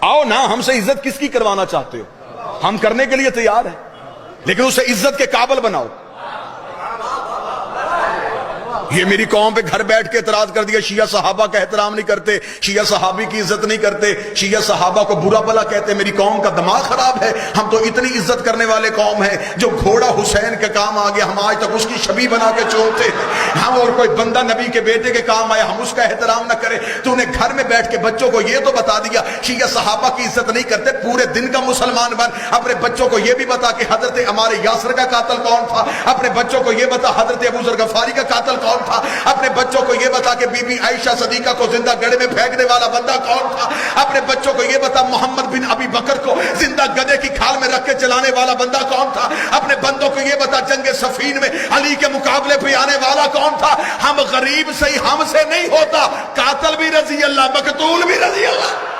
आओ ना, हमसे इज्जत किसकी करवाना चाहते हो, हम करने के लिए तैयार हैं, लेकिन उसे इज्जत के काबिल बनाओ। ये मेरी कौम पे घर बैठ के इतराज कर दिया, शिया सहाबा का एहतराम नहीं करते, शिया सहाबी की इज्जत नहीं करते, शिया सहाबा को बुरा भला कहते। मेरी कौम का दिमाग खराब है। हम तो इतनी इज्जत करने वाले कौम है, जो घोड़ा हुसैन के काम आ गया हम आज तक उसकी छवि बना के चोलते हैं। हम और कोई बंदा नबी के बेटे के काम आया हम उसका एहतराम ना करे। तूने घर में बैठ के बच्चों को ये तो बता दिया शिया सहाबा की इज्जत नहीं करते, पूरे दिन का मुसलमान बन। अपने बच्चों को यह भी बता कि हजरत हमारे यासर का कातिल कौन था, अपने बच्चों को यह बता हजरत अबू जर गफारी का कातिल कौन था, अपने बच्चों को यह बता कि बीबी आयशा सदीका को जिंदा गड्ढे में फेंकने वाला बंदा कौन था, अपने बच्चों को यह बता मोहम्मद बिन अबी बकर को जिंदा गधे की खाल में रख के चलाने वाला बंदा कौन था, अपने बंदों को यह बता जंगे सफीन में अली के मुकाबले पे आने वाला कौन था। हम गरीब सही, हमसे नहीं होता, कातिल भी रजी अल्लाह, मकतूल भी रजी अल्लाह।